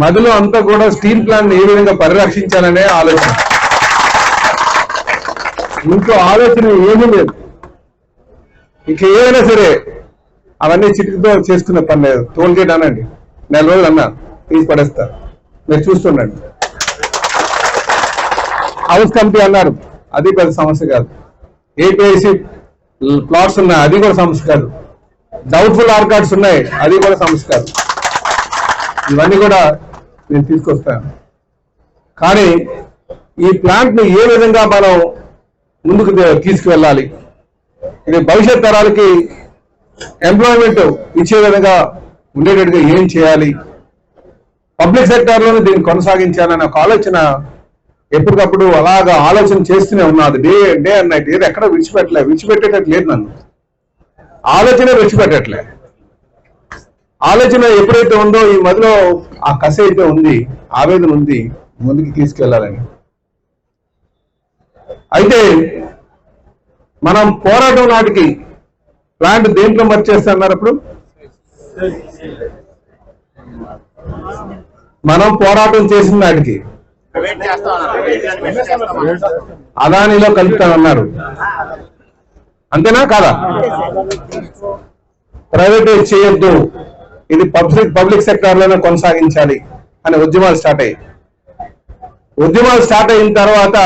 మధ్యలో అంతా కూడా స్టీల్ ప్లాంట్ ఏ విధంగా పరిరక్షించాలనే ఆలోచన. ఇంకో ఆలోచన ఏమీ లేదు. ఇక ఏదైనా సరే అవన్నీ చిటికతో చేసుకునే పని లేదు. టోల్గేట్ అనండి, 4 రోజులు అన్నా తీసి పడేస్తారు, మీరు చూస్తుండండి. హౌస్ కమిటీ అన్నారు, అది పెద్ద సమస్య కాదు. ఏపీఐసి ప్లాట్స్ ఉన్నాయి, అది కూడా సమస్య కాదు. డౌట్ఫుల్ ఆర్ కార్డ్స్ ఉన్నాయి, అది కూడా సమస్య కాదు. ఇవన్నీ కూడా నేను తీసుకొస్తాను. కానీ ఈ ప్లాంట్ని ఏ విధంగా మనం ముందుకు తీసుకువెళ్ళాలి, ఇది భవిష్యత్ తరాలకి ఎంప్లాయ్మెంట్ ఇచ్చే విధంగా ఉండేటట్టుగా ఏం చేయాలి, పబ్లిక్ సెక్టార్లోనే దీన్ని కొనసాగించాలనే ఒక ఆలోచన ఎప్పటికప్పుడు అలాగా ఆలోచన చేస్తూనే ఉన్నది. Day and night. ఏది ఎక్కడ విడిచిపెట్టేటట్టు లేదు. నన్ను ఆలోచన విడిచిపెట్టట్లే. ఆలోచన ఎప్పుడైతే ఉందో ఈ మధ్యలో ఆ కసి అయితే ఉంది, ఆవేదన ఉంది, ముందుకు తీసుకెళ్లాలని. అయితే మనం పోరాటం నాటికి ప్లాంట్ దేంట్లో మర్చేస్తున్నారు? అప్పుడు మనం పోరాటం చేసిన నాటికి అదానిలో కలుపుతామన్నారు. అంతేనా కాదా? ప్రైవేటైజ్ చేయొద్దు, ఇది పబ్లిక్ సెక్టార్ లోనే కొనసాగించాలి అనే ఉద్యమాలు స్టార్ట్ అయ్యాయి. ఉద్యమాలు స్టార్ట్ అయిన తర్వాత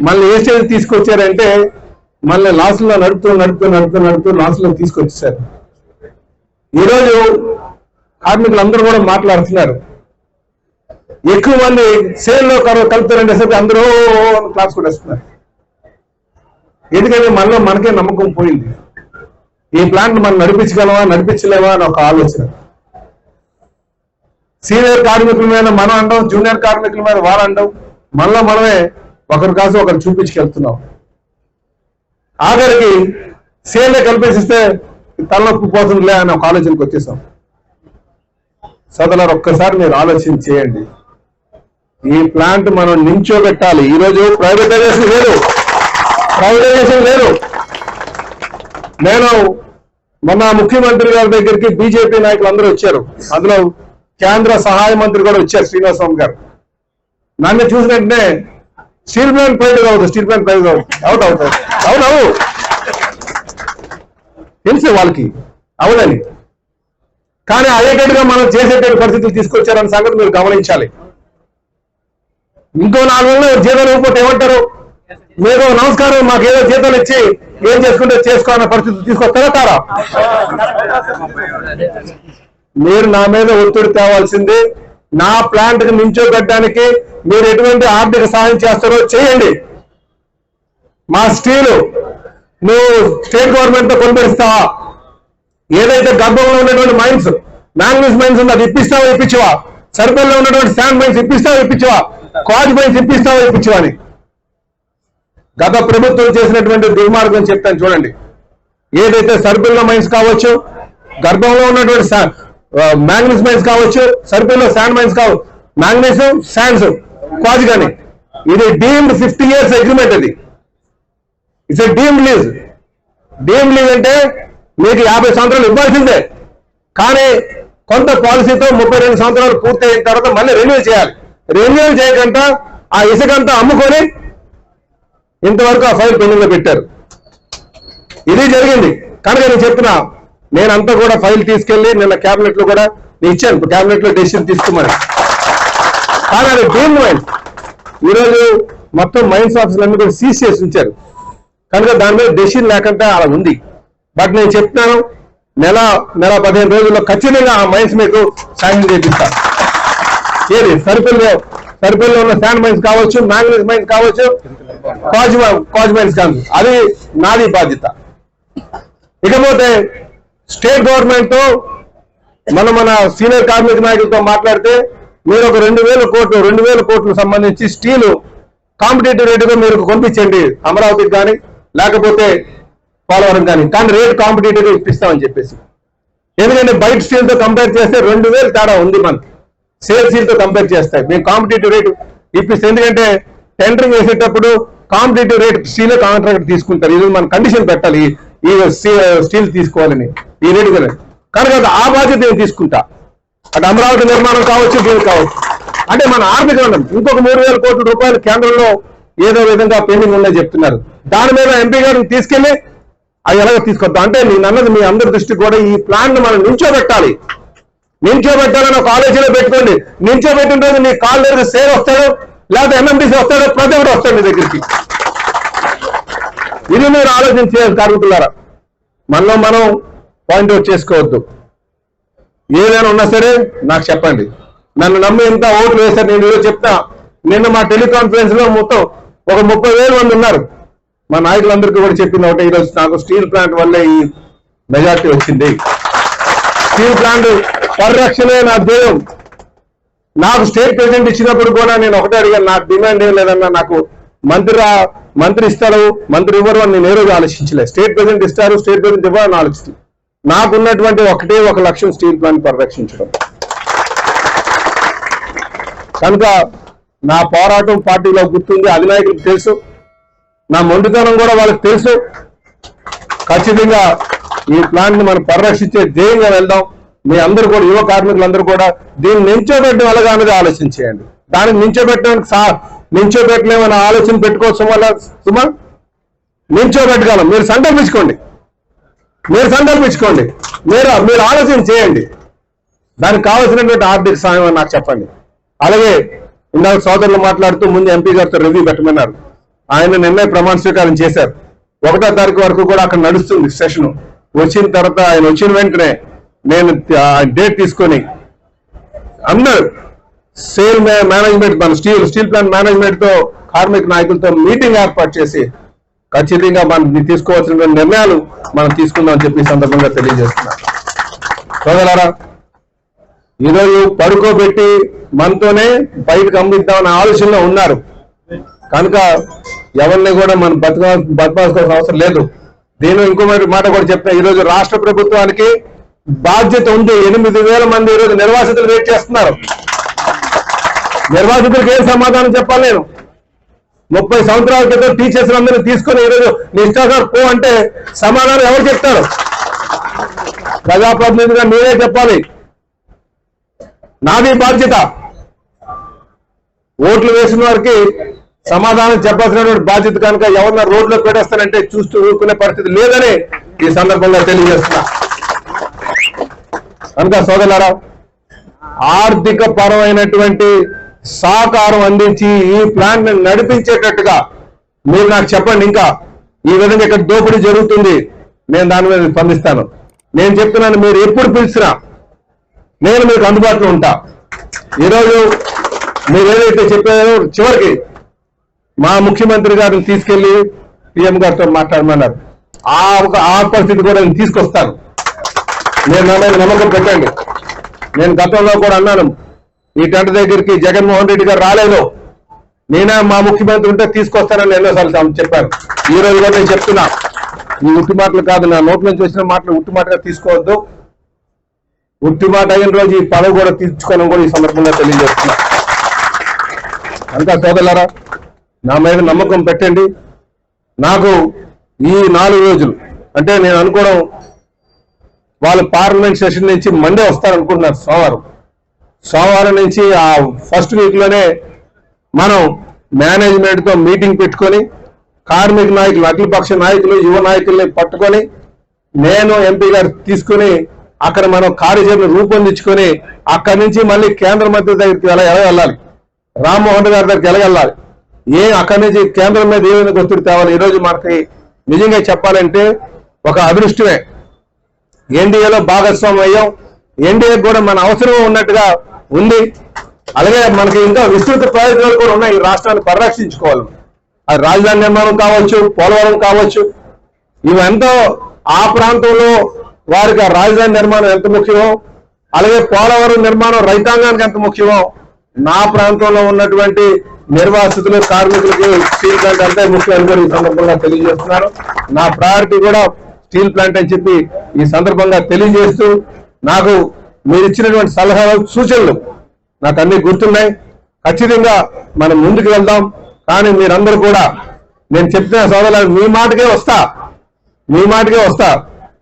మళ్ళీ ఏ స్టేజ్ తీసుకొచ్చారంటే మళ్ళీ లాస్ట్లో నడుపుతూ లాస్ట్లో తీసుకొచ్చేసారు. ఈరోజు కార్మికులందరూ కూడా మాట్లాడుతున్నారు. ఎక్కువ మంది సేల్లో కలుపుతారంటే సరే అందరూ క్లాస్ కూడా వస్తున్నారు. ఎందుకంటే మనలో మనకే నమ్మకం పోయింది. ఈ ప్లాంట్ మనం నడిపించలేమా అని ఒక ఆలోచన. సీనియర్ కార్మికుల మీద మనం అంటాం, జూనియర్ కార్మికుల మీద వాళ్ళు అంటాం. మనలో మనమే ఒకరి కాసు ఒకరు చూపించుకెళ్తున్నాం. ఆఖరికి సేల్లో కల్పేసిస్తే తలనొప్పి పోతుందిలే అని ఒక ఆలోచనకు వచ్చేసాం. సోదరులారా, ఒక్కసారి మీరు ఆలోచన చేయండి. ఈ ప్లాంట్ మనం నించోబెట్టాలి. ఈరోజు ప్రైవేటైజేషన్ లేదు. నేను మొన్న ముఖ్యమంత్రి గారి దగ్గరికి బీజేపీ నాయకులు అందరూ వచ్చారు. అందులో కేంద్ర సహాయ మంత్రి కూడా వచ్చారు, శ్రీనివాసరావు గారు. నన్ను చూసిన వెంటనే స్టీల్ ప్లాంట్ ప్రైవేట్ అవుట్ అవుతారు. అవునవు తెలుసు వాళ్ళకి అవునని. కానీ అయ్యేటట్టుగా మనం చేసేటట్టు పరిస్థితులు తీసుకొచ్చారన్న సంగతి మీరు గమనించాలి. ఇంకో 4 నెలలు జీతాలు ఇవ్వకపోతే ఏమంటారు? మీరు నమస్కారం, మాకేదో జీతాలు ఇచ్చి ఏం చేసుకుంటే చేసుకోవాలన్న పరిస్థితి తీసుకొస్తారా తారా? మీరు నా మీద ఒత్తిడి తేవాల్సిందే. నా ప్లాంట్ కి నించోబెట్టడానికి మీరు ఎటువంటి ఆర్థిక సహాయం చేస్తారో చేయండి. మా స్టీలు నువ్వు స్టేట్ గవర్నమెంట్ తో కొనిపెడిస్తావా? ఏదైతే గర్భంలో ఉన్నటువంటి మైన్స్, మ్యాంగనీస్ మైన్స్ ఉందో అది ఇప్పించవా? సర్పల్లో ఉన్నటువంటి శాండ్ మైన్స్ ఇప్పించవా? క్వాజ్ మైన్స్ ఇప్పించవా అని గత ప్రభుత్వం చేసినటువంటి దుర్మార్గం చెప్తాను చూడండి. ఏదైతే సర్పల్లో మైన్స్ కావచ్చు, గర్భంలో ఉన్నటువంటి మ్యాంగనీస్ మైన్స్ కావచ్చు, సర్పల్లో శాండ్ మైన్స్ కావచ్చు, మ్యాంగనీస్ శాండ్స్ క్వాజ్ కానీ, ఇది డీమ్డ్ 50 years అగ్రిమెంట్. అది ఇట్స్ ఏ డీమ్డ్ లీజ్. అంటే మీకు 50 సంవత్సరాలు ఇవ్వాల్సిందే. కానీ కొంత పాలసీతో 32 సంవత్సరాలు పూర్తి అయిన తర్వాత మళ్ళీ రెన్యూల్ చేయాలి. రెన్యూల్ చేయకుండా ఆ ఇసుకంతా అమ్ముకొని ఇంతవరకు ఆ ఫైల్ పెండింగ్ లో పెట్టారు. ఇది జరిగింది. కనుక నేను చెప్తున్నా, నేనంతా కూడా ఫైల్ తీసుకెళ్లి నిన్న క్యాబినెట్ లో కూడా ఇచ్చాను. క్యాబినెట్ లో డెసిషన్ తీసుకోమని. కానీ అది డీమ్డ్ మైన్స్. ఈరోజు మొత్తం మైన్స్ ఆఫీసులన్నీ కూడా సీజ్ చేసి ఉంచారు. కనుక దాని మీద డెసిషన్ లేకుండా అలా ఉంది. బట్ నేను చెప్తున్నాను, నెల 15 రోజుల్లో ఖచ్చితంగా ఆ మైన్స్ మీకు శాంక్షన్ చేపిస్తాను. ఏది సరిపల్లిలో ఉన్న శాండ్ మైన్స్ కావచ్చు, మ్యాంగనీస్ మైన్స్ కావచ్చు, క్వాజ్ మైన్స్ కావచ్చు, అది నాది బాధ్యత. ఇకపోతే స్టేట్ గవర్నమెంట్ తో మన సీనియర్ కార్మిక నాయకులతో మాట్లాడితే మీరు ఒక 2,000 కోట్లు సంబంధించి స్టీలు కాంపిటేటివ్ రేటుగా మీరు కొనిపించండి, అమరావతికి కానీ లేకపోతే పోలవరం కానీ రేట్ కాంపిటేటివ్ గా ఇప్పిస్తామని చెప్పేసి. ఎందుకంటే బయట స్టీల్ తో కంపేర్ చేస్తే 2,000 తేడా ఉంది మనకి. సేల్ స్టీల్ తో కంపేర్ చేస్తాయి. మేము కాంపిటేటివ్ రేటు ఇప్పిస్తే, ఎందుకంటే టెండరింగ్ వేసేటప్పుడు కాంపిటేటివ్ రేట్ స్టీల్ కాంట్రాక్ట్ తీసుకుంటారు. ఇది మనం కండిషన్ పెట్టాలి, ఈ స్టీల్ తీసుకోవాలని ఈ రేటు కదా. కనుక ఆ బాధ్యత నేను తీసుకుంటా. అటు అమరావతి నిర్మాణం కావచ్చు, దీనికి కావచ్చు. అంటే మన ఆర్థిక రంగం ఇంకొక 3,000 కోట్ల రూపాయలు కేంద్రంలో ఏదో విధంగా పెండింగ్ ఉందని చెప్తున్నారు. దాని మీద ఎంపీ గారిని తీసుకెళ్లి అది ఎలాగో తీసుకొద్దాం. అంటే నేను అన్నది మీ అందరి దృష్టి కూడా ఈ ప్లాన్ ను మనం నిల్చోబెట్టాలని ఒక ఆలోచన పెట్టుకోండి. నిల్చోబెట్టిన రోజు నీ కాల్ దగ్గర సేర్ వస్తాడు, లేకపోతే ఎంఎంటీసీ వస్తాడు, ప్రతి ఒక్కరు వస్తాడు నీ దగ్గరికి. ఇది మీరు ఆలోచన చేయాలి కార్మికులారా. మనలో మనం పాయింట్అవుట్ చేసుకోవద్దు. ఏదైనా ఉన్నా సరే నాకు చెప్పండి. నన్ను నమ్మి ఇంత ఓట్లు వేశారు. నేను ఈరోజు చెప్తా, నిన్న మా టెలికాన్ఫరెన్స్ లో మొత్తం ఒక 30,000 మంది ఉన్నారు. మా నాయకులందరికీ కూడా చెప్పింది ఒకటే, ఈరోజు నాకు స్టీల్ ప్లాంట్ వల్లే ఈ మెజార్టీ వచ్చింది. స్టీల్ ప్లాంట్ పరిరక్షణే నా ధ్యేయం. నాకు స్టేట్ ప్రెసిడెంట్ ఇచ్చినప్పుడు కూడా నేను ఒకటే అడిగాను, నాకు డిమాండ్ ఏం లేదన్నా, నాకు మంత్రి ఇస్తాడు, మంత్రి ఇవ్వరు అని నేను ఏ రోజు ఆలోచించలేదు. స్టేట్ ప్రెసిడెంట్ ఇస్తారు, స్టేట్ ప్రెసిడెంట్ ఇవ్వరు అని ఆలోచిస్తుంది. నాకున్నటువంటి ఒకటే ఒక లక్ష్యం స్టీల్ ప్లాంట్ పరిరక్షించడం. కనుక నా పోరాటం పార్టీలో గుర్తుంది, అధినాయకులకు తెలుసు, నా మొండితనం కూడా వాళ్ళకి తెలుసు. ఖచ్చితంగా ఈ ప్లాంట్ ని మనం పరిరక్షించే ధ్యేయంగా వెళ్దాం. మీ అందరూ కూడా, యువ కార్మికులందరూ కూడా దీన్ని నించోబెట్టడం ఎలాగా అనేది ఆలోచన చేయండి. దానికి నించోబెట్టలేమని ఆలోచన పెట్టుకోవచ్చు వల్ల సుమా నించోబెట్టగలం. మీరు సంకల్పించుకోండి, మీరు ఆలోచన చేయండి. దానికి కావాల్సినటువంటి ఆర్థిక సాయం అని నాకు చెప్పండి. అలాగే ఇందాక సోదరులు మాట్లాడుతూ ముందు ఎంపీ గారితో రివ్యూ పెట్టమన్నారు. ఆయన నిన్నే ప్రమాణ స్వీకారం చేశారు. 1వ తారీఖు వరకు కూడా అక్కడ నడుస్తుంది సెషన్. వచ్చిన తర్వాత ఆయన వచ్చిన వెంటనే నేను డేట్ తీసుకొని అందరూ సేల్ మేనేజ్మెంట్, మన స్టీల్ ప్లాంట్ మేనేజ్మెంట్ తో, కార్మిక నాయకులతో మీటింగ్ ఏర్పాటు చేసి ఖచ్చితంగా మనం తీసుకోవాల్సిన నిర్ణయాలు మనం తీసుకుందామని చెప్పి సందర్భంగా తెలియజేస్తున్నాను. సోదరులారా, ఈరోజు పడుకోబెట్టి మనతోనే బయటకు అమ్మిద్దామనే ఆలోచనలో ఉన్నారు. కనుక ఎవరిని కూడా మనం బతకాల్సిన అవసరం లేదు. దీని ఇంకో మాట కూడా చెప్తా, ఈరోజు రాష్ట్ర ప్రభుత్వానికి బాధ్యత ఉంది. 8,000 మంది ఈరోజు నిర్వాసితులు వెయిట్ చేస్తున్నారు. నిర్వాసితులకు ఏం సమాధానం చెప్పాలి నేను? 30 సంవత్సరాల క్రితం టీచర్స్ అందరినీ తీసుకొని ఈరోజు నిష్ఠాసార్ పో అంటే సమాధానం ఎవరు చెప్తారు? ప్రజాప్రతినిధిగా మీరే చెప్పాలి. నాది బాధ్యత. ఓట్లు వేసిన వారికి సమాధానం చెప్పాల్సినటువంటి బాధ్యత. కనుక ఎవరన్నా రోడ్లో పెట్టేస్తానంటే చూస్తూ ఊరుకునే పరిస్థితి లేదని ఈ సందర్భంగా తెలియజేస్తున్నా. కనుక సోదరులారా, ఆర్థిక పరమైనటువంటి సహకారం అందించి ఈ ప్లాంట్ ని నడిపించేటట్టుగా మీరు నాకు చెప్పండి. ఇంకా ఈ విధంగా ఇక్కడ దోపిడీ జరుగుతుంది, నేను దాని మీద స్పందిస్తాను. నేను చెప్తున్నాను, మీరు ఎప్పుడు పిలిచినా నేను మీకు అందుబాటులో ఉంటా. ఈరోజు మీరు ఏదైతే చెప్పారో చివరికి మా ముఖ్యమంత్రి గారిని తీసుకెళ్లి పిఎం గారితో మాట్లాడమన్నారు. ఆ పరిస్థితి కూడా నేను తీసుకొస్తాను. నేను నా మీద నమ్మకం పెట్టండి. నేను గతంలో కూడా అన్నాను, ఈ టెంట్ దగ్గరికి జగన్మోహన్ రెడ్డి గారు రాలేదు, నేనే మా ముఖ్యమంత్రి ఉంటే తీసుకొస్తానని ఎన్నోసార్లు చెప్పాను. ఈ రోజు కూడా నేను చెప్తున్నా, ఈ ఉట్టి మాటలు కాదు, నా నోటి నుంచి వచ్చిన మాటలు ఉట్టి మాటగా తీసుకోవద్దు. ఉట్టి మాట అయిన రోజు ఈ పదవి కూడా తీర్చుకోవడం కూడా ఈ సందర్భంగా తెలియజేస్తున్నా. అంతా సోదరులారా, నా మీద నమ్మకం పెట్టండి. నాకు ఈ 4 రోజులు అంటే నేను అనుకోవడం, వాళ్ళు పార్లమెంట్ సెషన్ నుంచి మండే వస్తారనుకుంటున్నారు. సోమవారం నుంచి ఆ ఫస్ట్ వీక్ లోనే మనం మేనేజ్మెంట్ తో మీటింగ్ పెట్టుకొని కార్మిక నాయకులు, అఖిలపక్ష నాయకులు, యువ నాయకుల్ని పట్టుకొని నేను ఎంపీ గారు తీసుకుని అక్కడ మనం కార్యాచరణ రూపొందించుకొని అక్కడి నుంచి మళ్ళీ కేంద్ర మంత్రి దగ్గరికి ఎలా వెళ్ళాలి, రామ్మోహన్ గారి దగ్గరికి వెళ్ళాలి, అక్కడి నుంచి కేంద్రం మీద ఏమైనా ఒత్తిడి తేవాలి. ఈరోజు మనకి నిజంగా చెప్పాలంటే ఒక అదృష్టమే. ఎన్డీఏలో భాగస్వామ్యం అయ్యాం. ఎన్డీఏ కూడా మన అవసరం ఉన్నట్టుగా ఉంది. అలాగే మనకి ఇంకా విస్తృత ప్రయోజనాలు కూడా ఉన్నాయి. ఈ రాష్ట్రాన్ని పరిరక్షించుకోవాలి. అది రాజధాని నిర్మాణం కావచ్చు, పోలవరం కావచ్చు, ఇవంతా ఆ ప్రాంతంలో వారికి ఆ రాజధాని నిర్మాణం ఎంత ముఖ్యమో, అలాగే పోలవరం నిర్మాణం రైతాంగానికి ఎంత ముఖ్యమో, నా ప్రాంతంలో ఉన్నటువంటి నిర్వాసితులు, కార్మికులకు స్టీల్ ప్లాంట్ అంతే ముఖ్యం కూడా ఈ సందర్భంగా తెలియజేస్తున్నారు. నా ప్రయారిటీ కూడా స్టీల్ ప్లాంట్ అని చెప్పి ఈ సందర్భంగా తెలియజేస్తూ, నాకు మీరు ఇచ్చినటువంటి సలహాలు, సూచనలు నాకు అన్ని గుర్తున్నాయి. ఖచ్చితంగా మనం ముందుకు వెళ్దాం. కానీ మీరందరూ కూడా నేను చెప్తున్న సోదరులు, మీ మాటకే వస్తా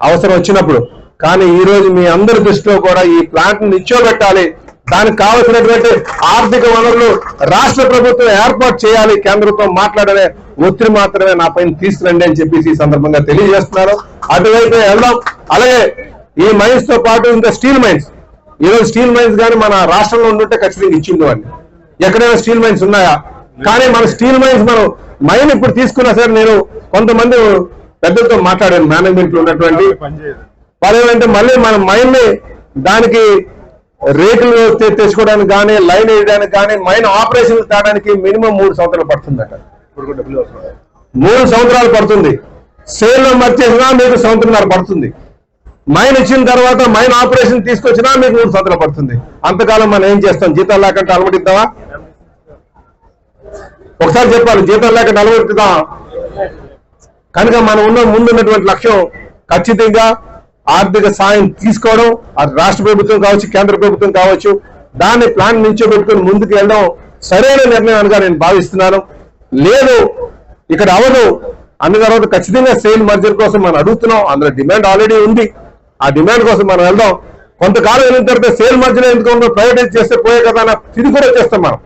అవసరం వచ్చినప్పుడు. కానీ ఈ రోజు మీ అందరి దృష్టిలో కూడా ఈ ప్లాంట్ నిల్చోబెట్టాలి, దానికి కావలసినటువంటి ఆర్థిక వనరులు రాష్ట్ర ప్రభుత్వం ఏర్పాటు చేయాలి, కేంద్రంతో మాట్లాడే ఒత్తిడి మాత్రమే నా పైన తీసుకురండి అని చెప్పేసి ఈ సందర్భంగా తెలియజేస్తున్నారు. అటువైపు వెళ్దాం. అలాగే ఈ మైన్స్ తో పాటు ఇంకా స్టీల్ మైన్స్, ఈరోజు స్టీల్ మైన్స్ కానీ మన రాష్ట్రంలో ఉండుంటే ఖచ్చితంగా ఇచ్చిండేవాడిని. ఎక్కడైనా స్టీల్ మైన్స్ ఉన్నాయా? కానీ మన స్టీల్ మైన్స్ మనం మైన్ ఇప్పుడు తీసుకున్నా సరే, నేను కొంతమంది పెద్దలతో మాట్లాడాను మేనేజ్మెంట్ లో ఉన్నటువంటి వాళ్ళు ఏమంటే మళ్ళీ మన మైన్ ని దానికి రేకులు తెచ్చుకోవడానికి కానీ లైన్ వేయడానికి కానీ మైన్ ఆపరేషన్ తేడానికి మినిమం 3 సంవత్సరాలు పడుతుందట. 3 సంవత్సరాలు పడుతుంది. సేల్ లో మర్చేసినా మీకు 1.5 సంవత్సరాలు పడుతుంది. మైన్ ఇచ్చిన తర్వాత మైన్ ఆపరేషన్ తీసుకొచ్చినా మీకు 3 సంవత్సరాలు పడుతుంది. అంతకాలం మనం ఏం చేస్తాం? జీతాలు లేకుండా అలమటిద్దామా? ఒకసారి చెప్పాలి, జీతాలు లేకుండా అలమటిద్దామా? కనుక మనం ముందున్నటువంటి లక్ష్యం ఖచ్చితంగా ఆర్థిక సాయం తీసుకోవడం, అది రాష్ట్ర ప్రభుత్వం కావచ్చు, కేంద్ర ప్రభుత్వం కావచ్చు, దాన్ని ప్లాన్ నిల్చోబెట్టుకుని ముందుకు వెళ్ళడం సరైన నిర్ణయంగా నేను భావిస్తున్నాను. లేదు ఇక్కడ అవదు అన్న తర్వాత ఖచ్చితంగా సేల్ మర్జర్ కోసం మనం అడుగుతున్నాం. అందులో డిమాండ్ ఆల్రెడీ ఉంది. ఆ డిమాండ్ కోసం మనం వెళ్దాం. కొంతకాలం వెళ్ళిన తర్వాత సేల్ మర్జర్ ఎందుకు ప్రైవేటైజ్ చేస్తే పోయే కదా అన్న ఇది కూడా చేస్తాం. మనం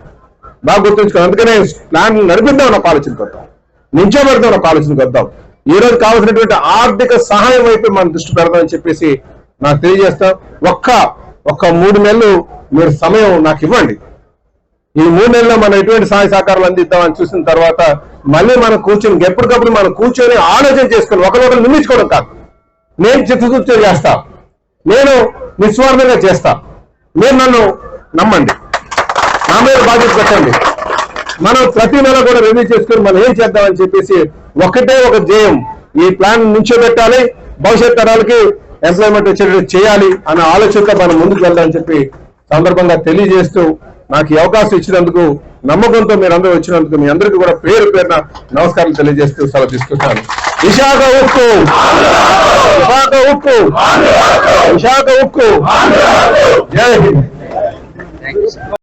బాగా గుర్తుంచుకోవాలి. అందుకనే ప్లాన్ నడిపిద్దాం ఒక ఆలోచనకు వద్దాం, నిల్చోబెడదాం ఒక ఆలోచనకు వద్దాం. ఈ రోజు కావాల్సినటువంటి ఆర్థిక సహాయం వైపు మనం దృష్టి పెడదామని చెప్పేసి నాకు తెలియజేస్తాం. ఒక్క 3 నెలలు మీరు సమయం నాకు ఇవ్వండి. ఈ 3 నెలల్లో మనం ఎటువంటి సహాయ సహకారాలు అందిద్దామని చూసిన తర్వాత మళ్ళీ మనం కూర్చొని ఎప్పటికప్పుడు మనం కూర్చొని ఆలోచన చేసుకోవాలి. ఒకరినొకరు నిందించుకోవడం కాదు. నేను చిత్తశుద్ధితో చేస్తా, నేను నిస్వార్థంగా చేస్తా, మీరు నన్ను నమ్మండి, నా మీద బాధ్యత పెట్టండి. మనం ప్రతి నెల కూడా రివ్యూ చేసుకుని మనం ఏం చేద్దామని చెప్పేసి ఒకటే ఒక ధ్యేయం, ఈ ప్లాన్ నిల్చోబెట్టాలి, భవిష్యత్ తరాలకి ఎంప్లాయ్మెంట్ వచ్చేటట్టు చేయాలి అనే ఆలోచనతో మనం ముందుకు వెళ్దామని చెప్పి సందర్భంగా తెలియజేస్తూ నాకు ఈ అవకాశం ఇచ్చినందుకు, నమ్మకంతో మీరందరూ వచ్చినందుకు మీ అందరికీ కూడా పేరు పేరున నమస్కారం తెలియజేస్తూ సెలవు తీసుకుంటాను. విశాఖ ఉక్కు, విశాఖ ఉక్కు, విశాఖ ఉక్కు. జై హింద్.